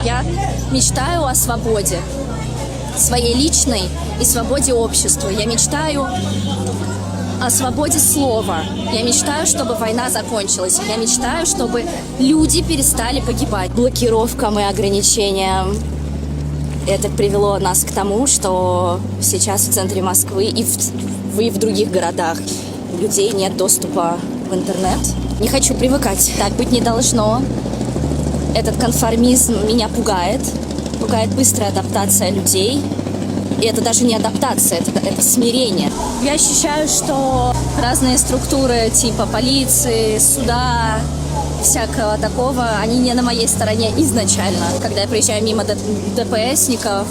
Я мечтаю о свободе, своей личной и свободе общества. Я мечтаю о свободе слова. Я мечтаю, чтобы война закончилась. Я мечтаю, чтобы люди перестали погибать. Блокировкам и ограничениям это привело нас к тому, что сейчас в центре Москвы и в других городах у людей нет доступа в интернет. Не хочу привыкать. Так быть не должно. Этот конформизм меня пугает. Пугает быстрая адаптация людей. И это даже не адаптация, это смирение. Я ощущаю, что разные структуры типа полиции, суда, всякого такого, они не на моей стороне изначально. Когда я приезжаю мимо ДПСников,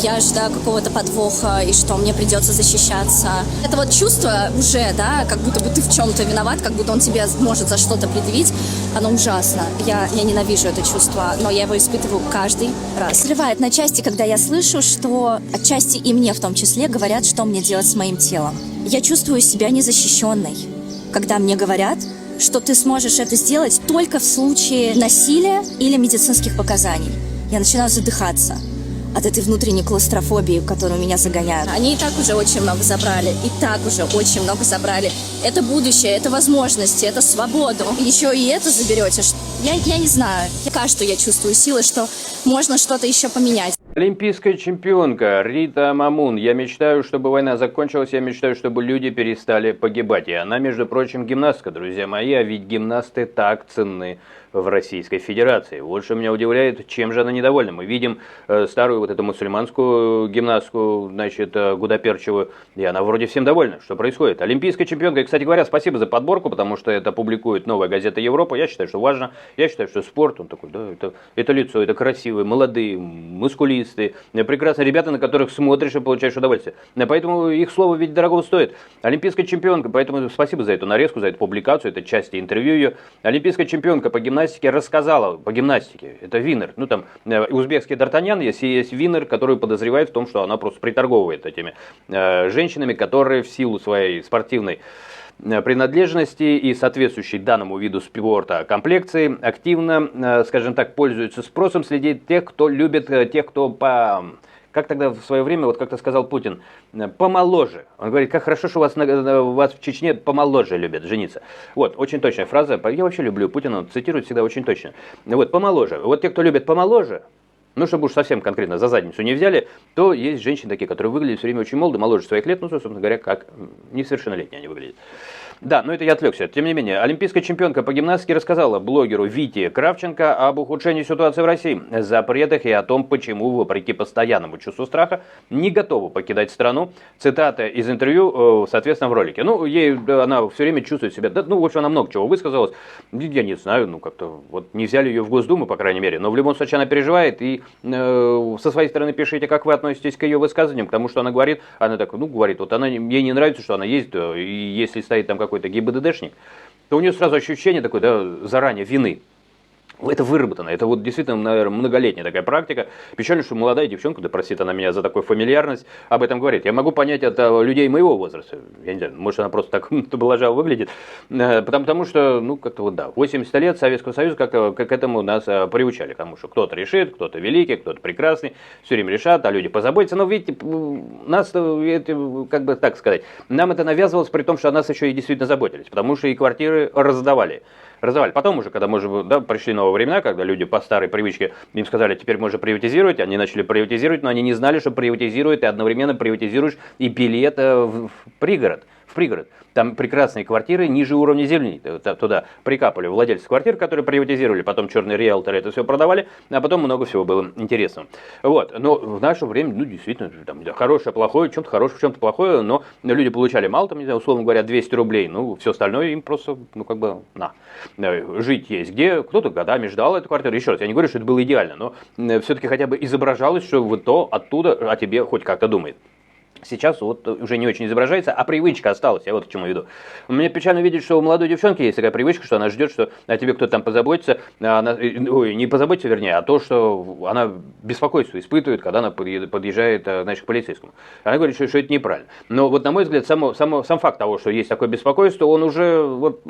я ожидаю какого-то подвоха, и что мне придется защищаться. Это вот чувство уже, да, как будто бы ты в чем-то виноват, как будто он тебе может за что-то предъявить, оно ужасно. Я ненавижу это чувство, но я его испытываю каждый раз. Срывает на части, когда я слышу, что отчасти и мне в том числе говорят, что мне делать с моим телом. Я чувствую себя незащищенной, когда мне говорят, что ты сможешь это сделать только в случае насилия или медицинских показаний. Я начинаю задыхаться от этой внутренней клаустрофобии, в которую меня загоняют. Они и так уже очень много забрали, Это будущее, это возможности, это свободу. Еще и это заберете. Я не знаю. Пока что я чувствую силы, что можно что-то еще поменять. Олимпийская чемпионка Рита Мамун. Я мечтаю, чтобы война закончилась, я мечтаю, чтобы люди перестали погибать. И она, между прочим, гимнастка, друзья мои, а ведь гимнасты так ценны в Российской Федерации. Вот что меня удивляет, чем же она недовольна. Мы видим старую вот эту мусульманскую гимнастку, значит, гудоперчевую, и она вроде всем довольна. Что происходит? Олимпийская чемпионка, и, кстати говоря, спасибо за подборку, потому что это публикует «Новая газета Европа». Я считаю, что важно. Я считаю, что спорт, он такой, да, это лицо, это красивые, молодые, мускулистые, прекрасные ребята, на которых смотришь и получаешь удовольствие. Поэтому их слово ведь дорого стоит. Олимпийская чемпионка, поэтому спасибо за эту нарезку, за эту публикацию, это часть интервью ее. Олимпийская чемпионка по гимнастике рассказала, по гимнастике, это Винер, ну там узбекский Д'Артаньян, если есть Винер, который подозревает в том, что она просто приторговывает этими женщинами, которые в силу своей спортивной принадлежности и соответствующей данному виду спорта комплекции активно, скажем так, пользуются спросом среди тех, кто любит, тех, кто как тогда в свое время, вот как-то сказал Путин, помоложе. Он говорит, как хорошо, что вас в Чечне помоложе любят жениться. Вот, очень точная фраза. Я вообще люблю Путина, он цитирует всегда очень точно. Вот, помоложе. Вот те, кто любит помоложе, ну, чтобы уж совсем конкретно за задницу не взяли, то есть женщины такие, которые выглядят все время очень молодо, моложе своих лет, ну, собственно говоря, как несовершеннолетние они выглядят. Да, но это я отвлекся. Тем не менее, олимпийская чемпионка по гимнастике рассказала блогеру Вите Кравченко об ухудшении ситуации в России, запретах и о том, почему, вопреки постоянному чувству страха, не готова покидать страну. Цитата из интервью, соответственно, в ролике. Ну, она все время чувствует себя, да, ну, в общем, она много чего высказалась. Я не знаю, ну, как-то вот не взяли ее в Госдуму, по крайней мере, но в любом случае она переживает и со своей стороны пишите, как вы относитесь к ее высказываниям, к тому, что она говорит. Она так, ну, говорит, вот ей не нравится, что она ездит, и если стоит там какой-то ГИБДДшник, то у нее сразу ощущение такое, да, заранее вины. Это выработано, это вот действительно, наверное, многолетняя такая практика. Печально, что молодая девчонка, да простит она меня за такую фамильярность, об этом говорит. Я могу понять от людей моего возраста, я не знаю, может она просто так блажаво выглядит, потому что, ну, как-то вот да, 80 лет Советского Союза как-то к этому нас приучали, потому что кто-то решит, кто-то великий, кто-то прекрасный, все время решат, а люди позаботятся, но видите, нас, как бы так сказать, нам это навязывалось при том, что о нас еще и действительно заботились, потому что и квартиры раздавали. Потом уже, когда пришли новые времена, когда люди по старой привычке им сказали, теперь можно приватизировать, они начали приватизировать, но они не знали, что приватизируют, и одновременно приватизируешь и билет в пригород. Там прекрасные квартиры ниже уровня земли. Туда прикапывали владельцы квартир, которые приватизировали, потом черные риэлторы это все продавали, а потом много всего было интересного. Вот. Но в наше время, ну, действительно, там, хорошее, плохое, в чем-то хорошее, в чем-то плохое, но люди получали мало, там, не знаю, условно говоря, 200 рублей, ну, все остальное им просто, ну, как бы, жить есть где. Кто-то годами ждал эту квартиру. Еще раз, я не говорю, что это было идеально, но все-таки хотя бы изображалось, что вот то оттуда о тебе хоть как-то думает. Сейчас вот уже не очень изображается, а привычка осталась, я вот к чему веду. Мне печально видеть, что у молодой девчонки есть такая привычка, что она ждет, что о тебе кто-то там позаботится, не позаботится, вернее, а то, что она беспокойство испытывает, когда она подъезжает, значит, к полицейскому. Она говорит, что это неправильно. Но вот, на мой взгляд, сам факт того, что есть такое беспокойство, он уже вот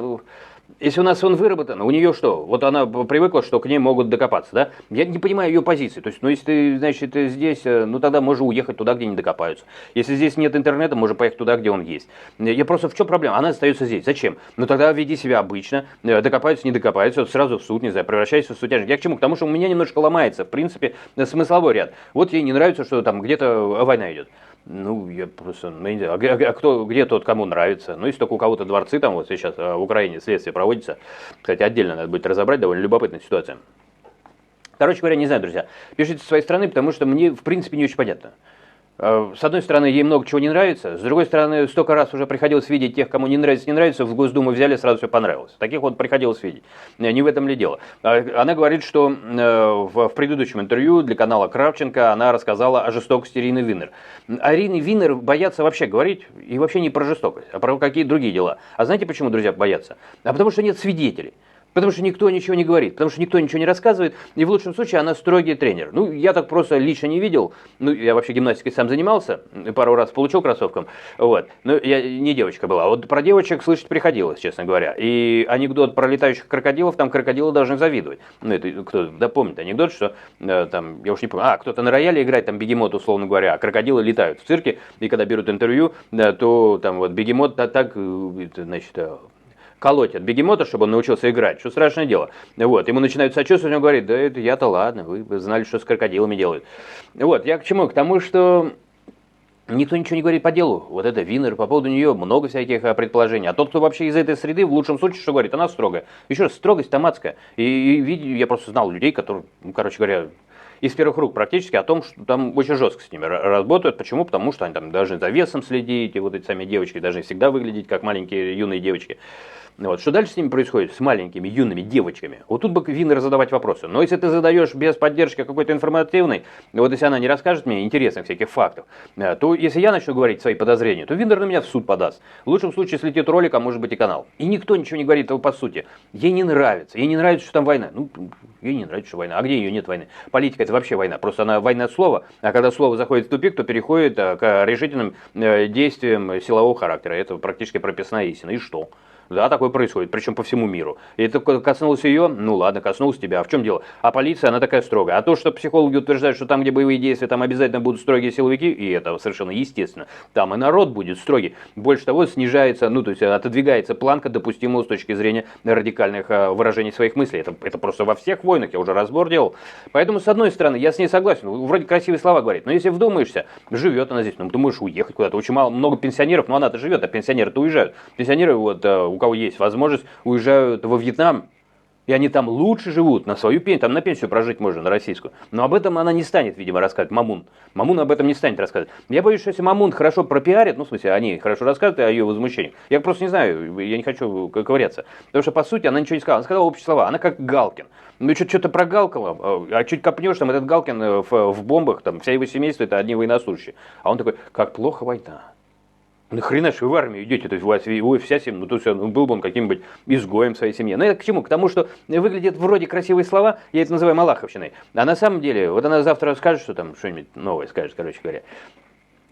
Если у нас он выработан, у нее что? Вот она привыкла, что к ней могут докопаться, да? Я не понимаю ее позиции. То есть, ну, если ты, значит, ты здесь, ну, тогда можно уехать туда, где не докопаются. Если здесь нет интернета, можно поехать туда, где он есть. Я просто, в чем проблема? Она остается здесь. Зачем? Ну, тогда веди себя обычно, докопаются, не докопаются, сразу в суд, не знаю, превращайся в сутяжника. Я к чему? К тому, что у меня немножко ломается, в принципе, смысловой ряд. Вот ей не нравится, что там где-то война идет. Ну, я просто, ну, не знаю, где тот, кому нравится? Ну, если только у кого-то дворцы, там вот сейчас в Украине следствие проводится, кстати, отдельно надо будет разобрать, довольно любопытная ситуация. Короче говоря, не знаю, друзья, пишите со своей стороны, потому что мне, в принципе, не очень понятно. С одной стороны, ей много чего не нравится, с другой стороны, столько раз уже приходилось видеть тех, кому не нравится, в Госдуму взяли, сразу все понравилось. Таких вот приходилось видеть. Не в этом ли дело. Она говорит, что в предыдущем интервью для канала Кравченко она рассказала о жестокости Ирины Винер. А Ирины Винер боятся вообще говорить, и вообще не про жестокость, а про какие-то другие дела. А знаете, почему, друзья, боятся? А потому что нет свидетелей. Потому что никто ничего не говорит, потому что никто ничего не рассказывает, и в лучшем случае она строгий тренер. Ну, я так просто лично не видел, ну, я вообще гимнастикой сам занимался, пару раз получил кроссовком, вот, но я не девочка была, а вот про девочек слышать приходилось, честно говоря, и анекдот про летающих крокодилов, там крокодилы должны завидовать. Ну, это кто, да, помнит анекдот, что там, я уж не помню, кто-то на рояле играет, там бегемот, условно говоря, а крокодилы летают в цирке, и когда берут интервью, то там вот бегемот так, значит, колоть от бегемота, чтобы он научился играть. Что страшное дело. Вот. Ему начинают сочувствовать, он говорит, да это я-то ладно, вы знали, что с крокодилами делают. Вот. Я к чему? К тому, что никто ничего не говорит по делу. Вот это Винер, по поводу нее много всяких предположений. А тот, кто вообще из этой среды, в лучшем случае, что говорит, она строгая. Еще раз, строгость томатская. И я просто знал людей, которые, ну, короче говоря, из первых рук практически о том, что там очень жестко с ними работают. Почему? Потому что они там должны за весом следить, и вот эти сами девочки должны всегда выглядеть как маленькие юные девочки. Вот. Что дальше с ними происходит, с маленькими юными девочками? Вот тут бы Винер задавать вопросы. Но если ты задаешь без поддержки какой-то информативной, вот если она не расскажет мне интересных всяких фактов, то если я начну говорить свои подозрения, то Винер на меня в суд подаст. В лучшем случае слетит ролик, а может быть и канал. И никто ничего не говорит по сути. Ей не нравится. Ей не нравится, что там война. Ну, ей не нравится, что война. А где ее нет войны? Политика это вообще война. Просто она война слова. А когда слово заходит в тупик, то переходит к решительным действиям силового характера. Это практически прописная истина. И что? Да, такое происходит, причем по всему миру. И это коснулось ее, ну ладно, коснулось тебя. А в чем дело? А полиция, она такая строгая. А то, что психологи утверждают, что там, где боевые действия, там обязательно будут строгие силовики, и это совершенно естественно, там и народ будет строгий. Больше того, снижается, ну то есть отодвигается планка допустимого с точки зрения радикальных выражений своих мыслей. Это просто во всех войнах, я уже разбор делал. Поэтому, с одной стороны, я с ней согласен, вроде красивые слова говорит, но если вдумаешься, живет она здесь, ну ты можешь уехать куда-то. Очень много пенсионеров, но она-то живет, а пенсионеры-то уезжают. Пенсионеры, вот, у кого есть возможность, уезжают во Вьетнам, и они там лучше живут, на свою пенсию, там на пенсию прожить можно, на российскую. Но об этом она не станет, видимо, рассказывать, Мамун. Мамун об этом не станет рассказывать. Я боюсь, что если Мамун хорошо пропиарит, ну, в смысле, они хорошо рассказывают о ее возмущениях, я просто не знаю, я не хочу ковыряться. Потому что, по сути, она ничего не сказала. Она сказала общие слова, она как Галкин. Ну, что-то прогалкала, а чуть копнешь, там, этот Галкин в бомбах, там, вся его семейство, это одни военнослужащие. А он такой, как плохо война. Нахрена ж вы в армию идете, то есть у вас вся семья, ну то есть был бы он каким-нибудь изгоем в своей семье. Но это к чему? К тому, что выглядят вроде красивые слова, я это называю малаховщиной. А на самом деле, вот она завтра скажет, что там что-нибудь новое скажет, короче говоря.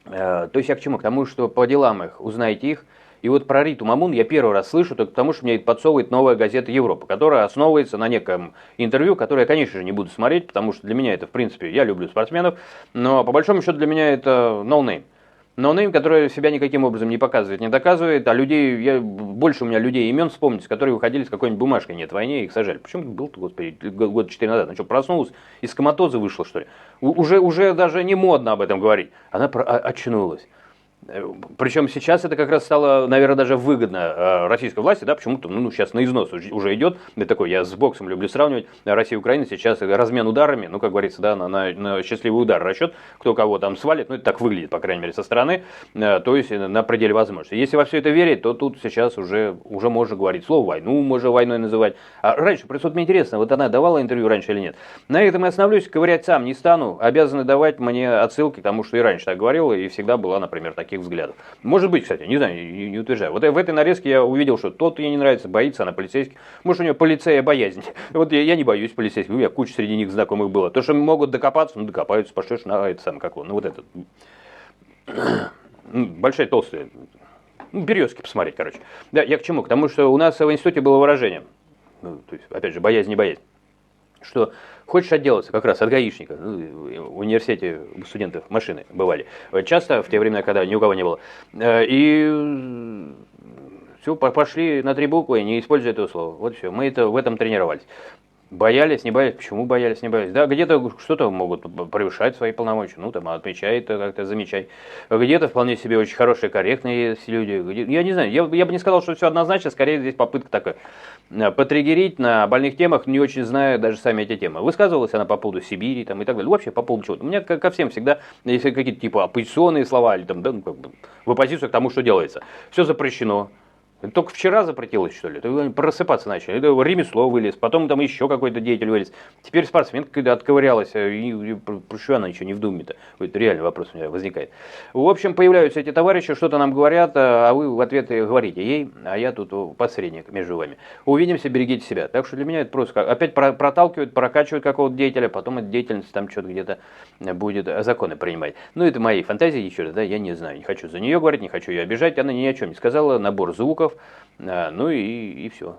То есть я к чему? К тому, что по делам их узнаете их. И вот про Риту Мамун я первый раз слышу, только потому что мне подсовывает новая газета «Европа», которая основывается на неком интервью, которое я, конечно же, не буду смотреть, потому что для меня это, в принципе, я люблю спортсменов, но по большому счету для меня это no-name. Ноунейм, который себя никаким образом не показывает, не доказывает, а людей, больше у меня людей имен вспомнить, которые выходили с какой-нибудь бумажкой, нет, в войне, их сажали. Почему был-то, господи, год 4 назад? Ну что, проснулась, из коматоза вышла, что ли? Уже даже не модно об этом говорить. Она очнулась. Причем сейчас это как раз стало, наверное, даже выгодно российской власти, да, почему-то, ну, сейчас на износ уже идет, это такой, я с боксом люблю сравнивать, Россия и Украина сейчас размен ударами, ну, как говорится, да, на счастливый удар расчет, кто кого там свалит, ну, это так выглядит, по крайней мере, со стороны, то есть на пределе возможностей. Если во все это верить, то тут сейчас уже можно говорить слово войну, можно войной называть. А раньше, просто вот мне интересно, вот она давала интервью раньше или нет? На этом я остановлюсь, ковырять сам не стану, обязаны давать мне отсылки к тому, что и раньше так говорила, и всегда была, например, таких взглядов. Может быть, кстати, не знаю, не утверждаю. Вот в этой нарезке я увидел, что тот ей не нравится, боится она полицейских. Может, у нее полицея боязнь. Вот я не боюсь полицейских, у меня куча среди них знакомых было. То, что могут докопаться, ну докопаются, пошлешь на это сам, как он. Ну вот этот. Большая толстая. Ну, березки посмотреть, короче. Да, я к чему? К тому, что у нас в институте было выражение, ну, то есть, опять же, боязнь, не боязнь, что хочешь отделаться как раз от гаишника, ну, в университете у студентов машины бывали, часто в те времена, когда ни у кого не было, и все, пошли на 3 буквы, не используя этого слова, вот все, мы в этом тренировались. Боялись, не боялись, почему боялись, не боялись. Да, где-то что-то могут превышать свои полномочия, ну, там, отмечай это как-то, замечай. Где-то вполне себе очень хорошие, корректные есть люди. Я не знаю, я бы не сказал, что все однозначно, скорее здесь попытка такая. Потриггерить на больных темах, не очень зная даже сами эти темы. Высказывалась она по поводу Сибири там, и так далее. Вообще по поводу чего-то. У меня ко всем всегда, если какие-то типа оппозиционные слова, или там, да, ну, как бы, в оппозицию к тому, что делается. Все запрещено. Только вчера запретилось, что ли? Это просыпаться начали. Это ремесло вылез, потом там еще какой-то деятель вылез. Теперь спортсменка когда отковырялась, и почему она еще не в думе-то? Это реальный вопрос у меня возникает. В общем, появляются эти товарищи, что-то нам говорят, а вы в ответ говорите ей, а я тут посредник между вами. Увидимся, берегите себя. Так что для меня это просто опять проталкивают, прокачивают какого-то деятеля, потом эта деятельность там что-то где-то будет законы принимать. Ну, это мои фантазии, еще раз, да, я не знаю, не хочу за нее говорить, не хочу ее обижать, она ни о чем не сказала, набор звуков, ну и все.